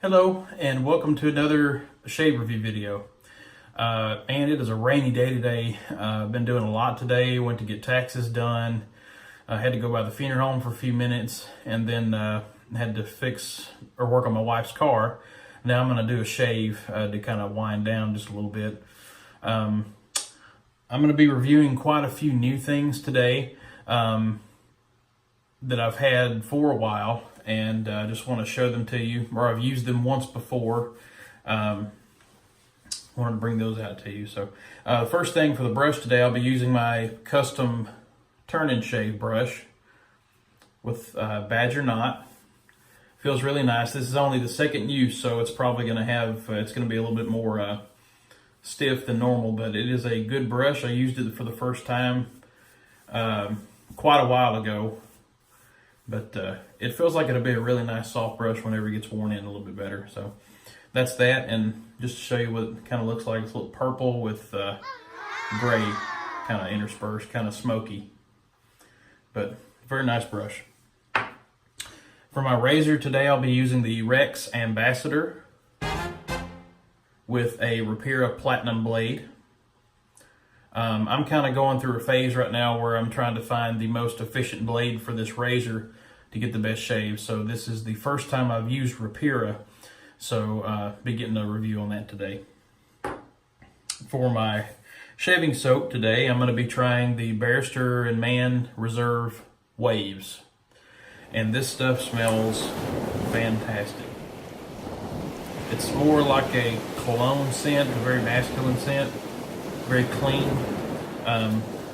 Hello and welcome to another shave review video. And it is a rainy day today. I've been doing a lot today. Went to get taxes done. I had to go by the funeral home for a few minutes and then had to fix or work on my wife's car. Now I'm going to do a shave to kind of wind down just a little bit. I'm going to be reviewing quite a few new things today that I've had for a while. And I just want to show them to you, or I've used them once before. Wanted to bring those out to you. So the first thing for the brush today, I'll be using my custom turn and shave brush with Badger knot. Feels really nice. This is only the second use, so it's probably going to have, it's going to be a little bit more stiff than normal, but it is a good brush. I used it for the first time quite a while ago. But it feels like it'll be a really nice soft brush whenever it gets worn in a little bit better. So that's that. And just to show you what it kind of looks like, it's a little purple with gray kind of interspersed, kind of smoky. But very nice brush. For my razor today, I'll be using the Rex Ambassador with a Rapira Platinum blade. I'm kind of going through a phase right now where I'm trying to find the most efficient blade for this razor to get the best shave. So this is the first time I've used Rapira, so be getting a review on that today. For my shaving soap today, I'm going to be trying the Barrister and Man Reserve Waves. And this stuff smells fantastic. It's more like a cologne scent, a very masculine scent. Very clean,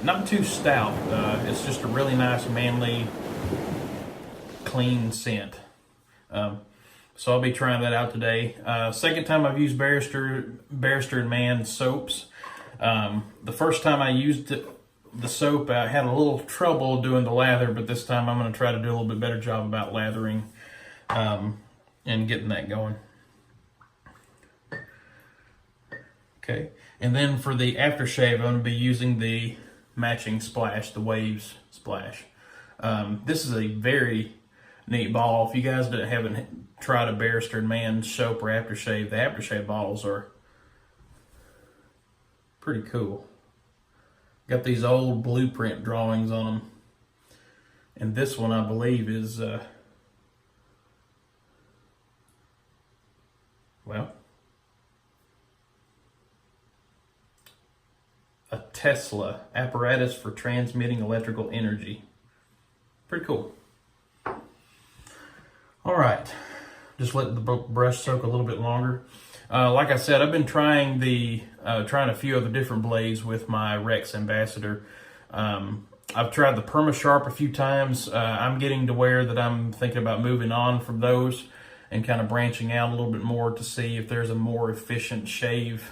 not too stout. It's just a really nice, manly, clean scent. So I'll be trying that out today. Second time I've used Barrister and Man soaps. The first time I used the soap, I had a little trouble doing the lather, but this time I'm going to try to do a little bit better job about lathering and getting that going. Okay. And then for the aftershave, I'm going to be using the matching splash, the Waves splash. This is a very neat ball. If you guys haven't tried a Barrister and Man soap or aftershave, the aftershave bottles are pretty cool. Got these old blueprint drawings on them. And this one, I believe, is, well, a Tesla apparatus for transmitting electrical energy. Pretty cool. All right, just let the brush soak a little bit longer. Like I said, I've been trying a few other different blades with my Rex Ambassador. I've tried the PermaSharp a few times. I'm getting to where that I'm thinking about moving on from those and kind of branching out a little bit more to see if there's a more efficient shave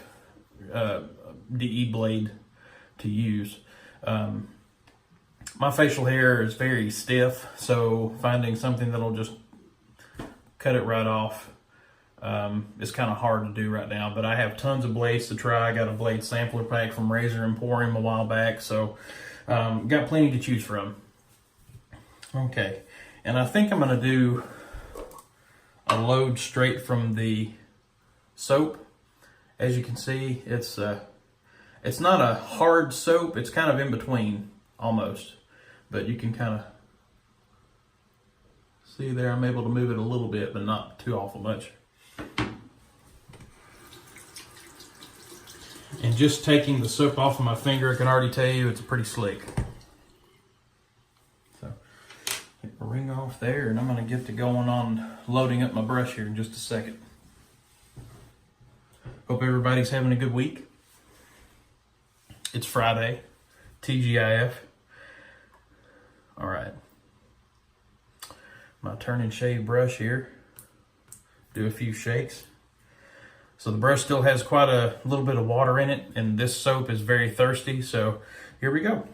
DE blade to use. My facial hair is very stiff, so finding something that'll just cut it right off is kind of hard to do right now, but I have tons of blades to try. I got a blade sampler pack from Razor Emporium a while back, so got plenty to choose from. Okay, and I think I'm going to do a load straight from the soap. As you can see, it's not a hard soap. It's kind of in between, almost. But you can kind of see there, I'm able to move it a little bit, but not too awful much. And just taking the soap off of my finger, I can already tell you it's pretty slick. So, get the ring off there, and I'm going to get to going on loading up my brush here in just a second. Hope everybody's having a good week. It's Friday, TGIF. All right. My turn and shave brush here. Do a few shakes. So the brush still has quite a little bit of water in it, and this soap is very thirsty. So here we go.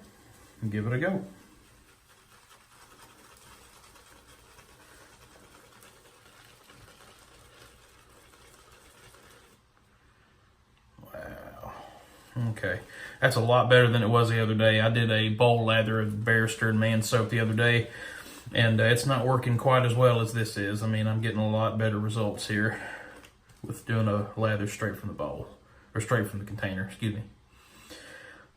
Give it a go. Okay, that's a lot better than it was the other day. I did a bowl lather of Barrister and Man soap the other day, And it's not working quite as well as this is. I mean, I'm getting a lot better results here with doing a lather straight from the bowl, or straight from the container, excuse me.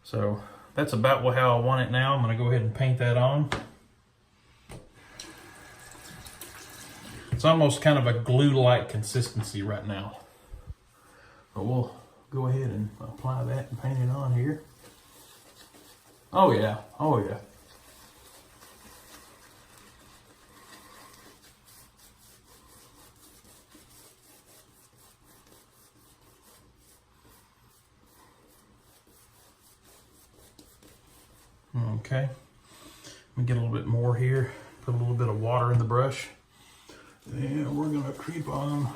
So that's about how I want it now. I'm gonna go ahead and paint that on. It's almost kind of a glue-like consistency right now. But we'll go ahead and apply that and paint it on here. Oh yeah, oh yeah. Okay, let me get a little bit more here. Put a little bit of water in the brush. And we're gonna creep on.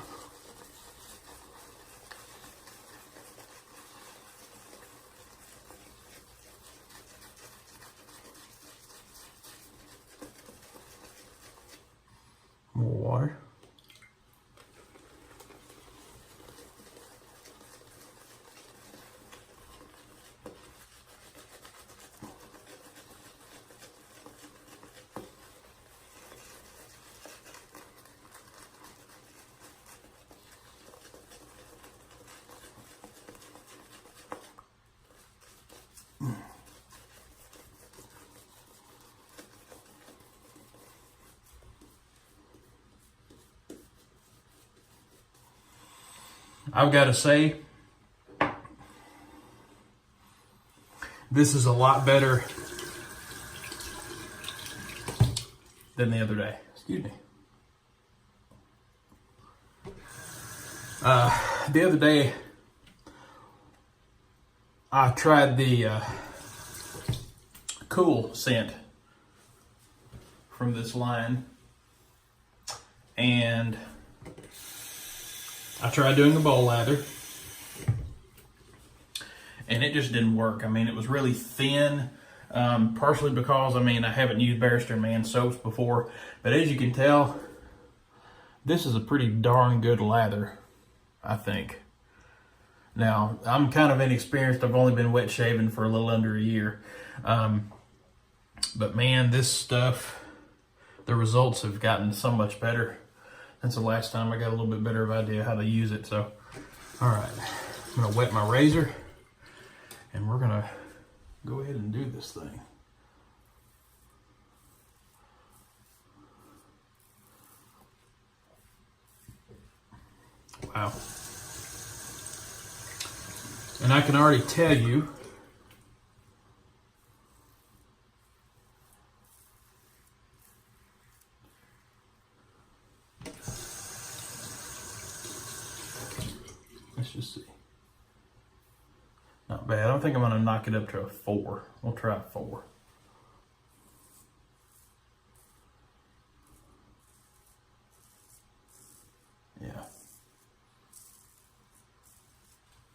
More water. I've got to say, this is a lot better than the other day. Excuse me. The other day, I tried the Cool scent from this line, and I tried doing a bowl lather, and it just didn't work. I mean, it was really thin, partially because, I mean, I haven't used Barrister Man soaps before, but as you can tell, this is a pretty darn good lather, I think. Now, I'm kind of inexperienced. I've only been wet shaving for a little under a year. But man, this stuff, the results have gotten so much better since the last time I got a little bit better of idea how to use it. So, all right, I'm gonna wet my razor and we're gonna go ahead and do this thing. Wow. And I can already tell you let's just see. Not bad. I don't think I'm going to knock it up to a 4. We'll try 4. Yeah.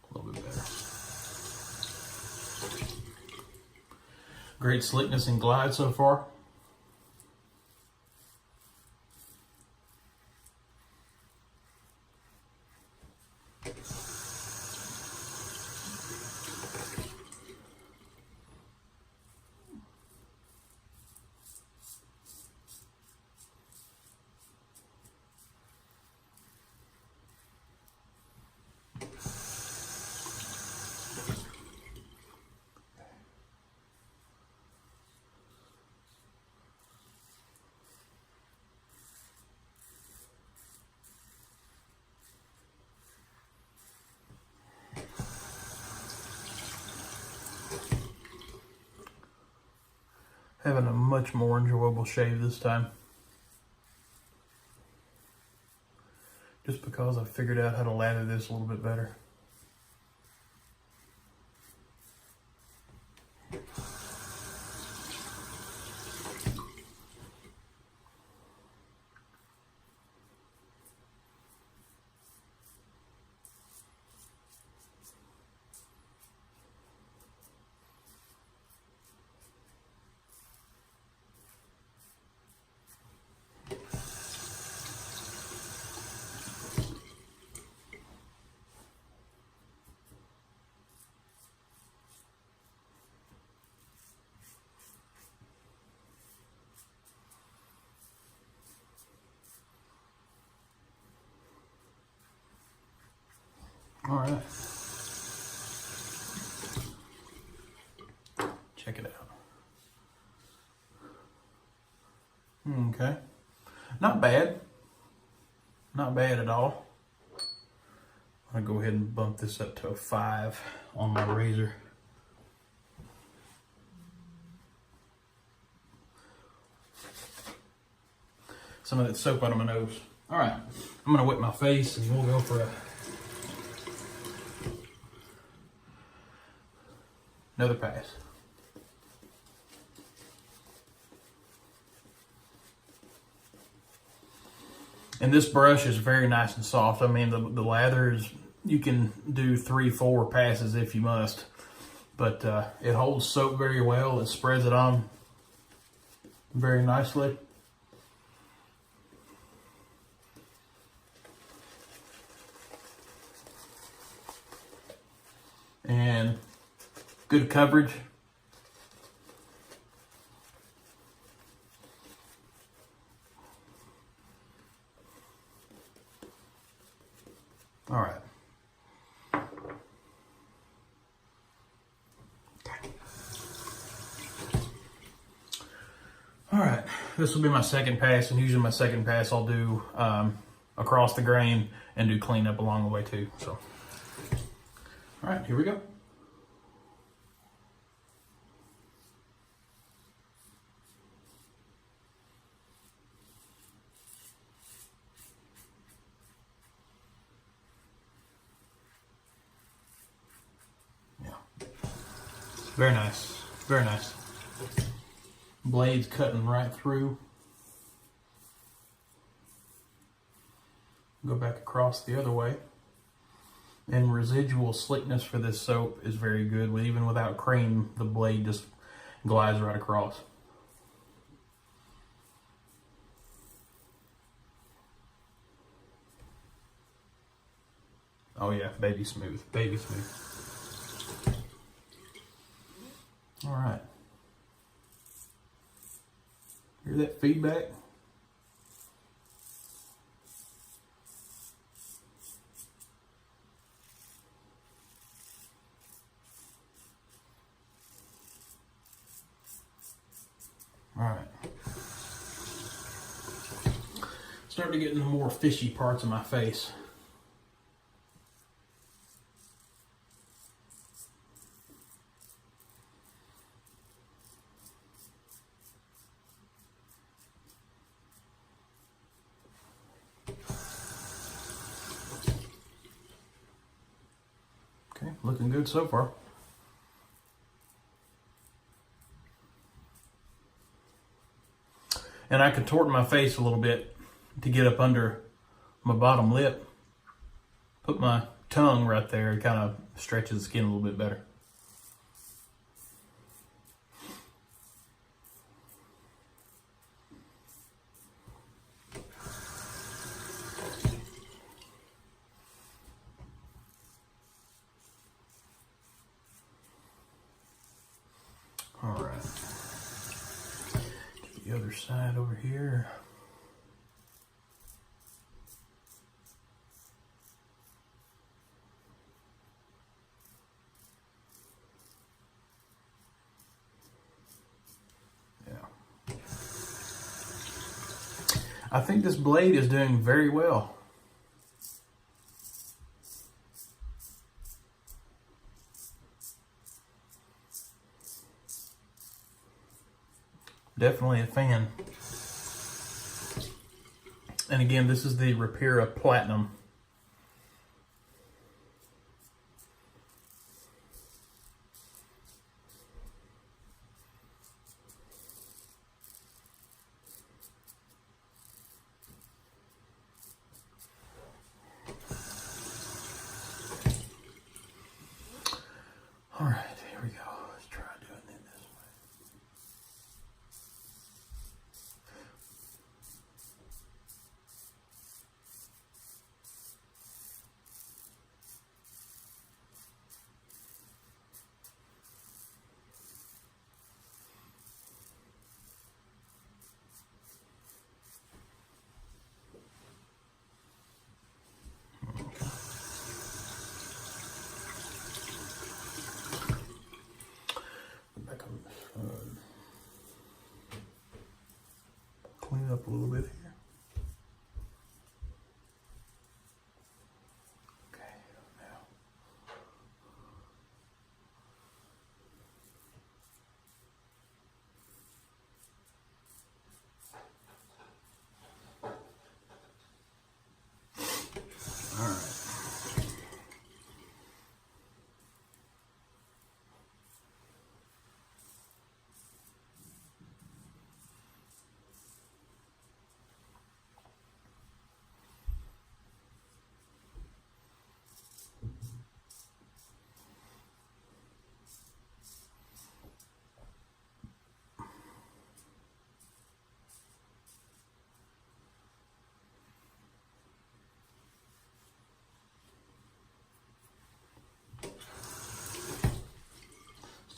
A little bit better. Great slickness and glide so far. Having a much more enjoyable shave this time. Just because I figured out how to lather this a little bit better. All right. Check it out. Okay. Not bad. Not bad at all. I'll go ahead and bump this up to a 5 on my razor. Some of that soap out of my nose. All right, I'm gonna wet my face and we'll go for another pass. And this brush is very nice and soft. I mean, the lather is, you can do 3-4 passes if you must, but it holds soap very well. It spreads it on very nicely. And good coverage. All right. All right, this will be my second pass, and usually my second pass I'll do across the grain and do cleanup along the way too. So, all right, here we go. Very nice, very nice. Blades cutting right through. Go back across the other way. And residual slickness for this soap is very good. Even without cream, the blade just glides right across. Oh yeah, baby smooth, baby smooth. All right. Hear that feedback? All right. Starting to get into the more fishy parts of my face. Okay, looking good so far. And I contort my face a little bit to get up under my bottom lip. Put my tongue right there. It kind of stretches the skin a little bit better. All right. The other side over here. Yeah. I think this blade is doing very well. Definitely a fan. And again, this is the REUPLOAD Platinum. All right, here we go. Let's try doing it this way.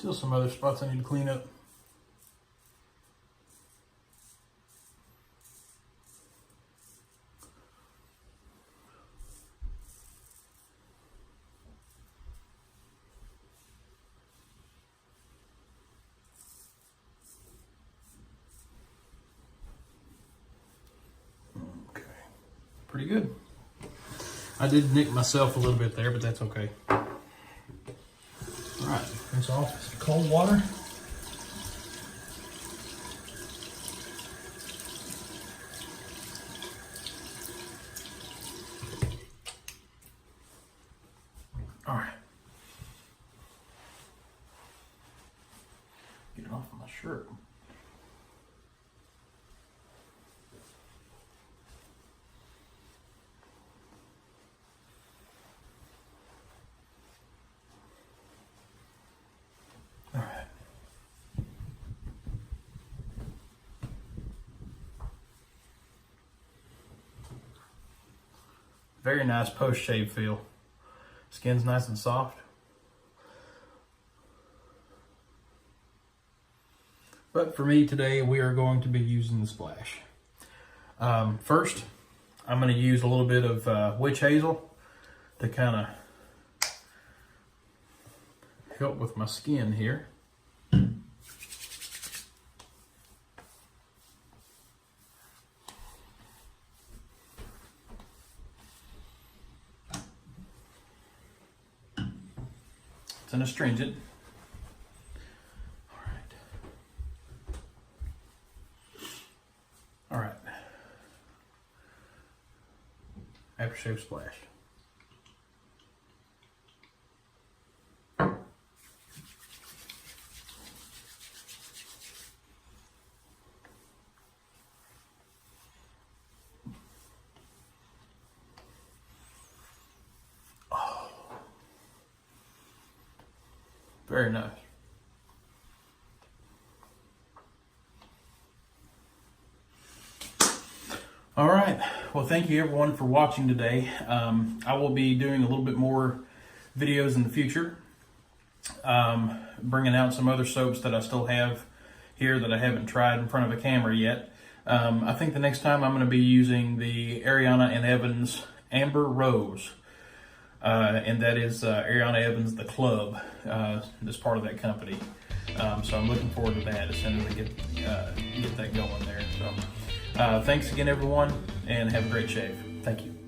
Still some other spots I need to clean up. Okay, pretty good. I did nick myself a little bit there, but that's okay. All right, rinse off some cold water. All right. Get it off of my shirt. All right. Very nice post-shave feel. Skin's nice and soft. But for me today, we are going to be using the splash. First, I'm going to use a little bit of witch hazel to kind of help with my skin here. It's an astringent. All right. Aftershave splash. Very nice. All right. Well, thank you everyone for watching today. I will be doing a little bit more videos in the future, bringing out some other soaps that I still have here that I haven't tried in front of a camera yet. I think the next time I'm going to be using the Ariana and Evans Amber Rose. And that is Ariana Evans, the club, is part of that company. So I'm looking forward to that as soon as I get that going there. So thanks again, everyone, and have a great shave. Thank you.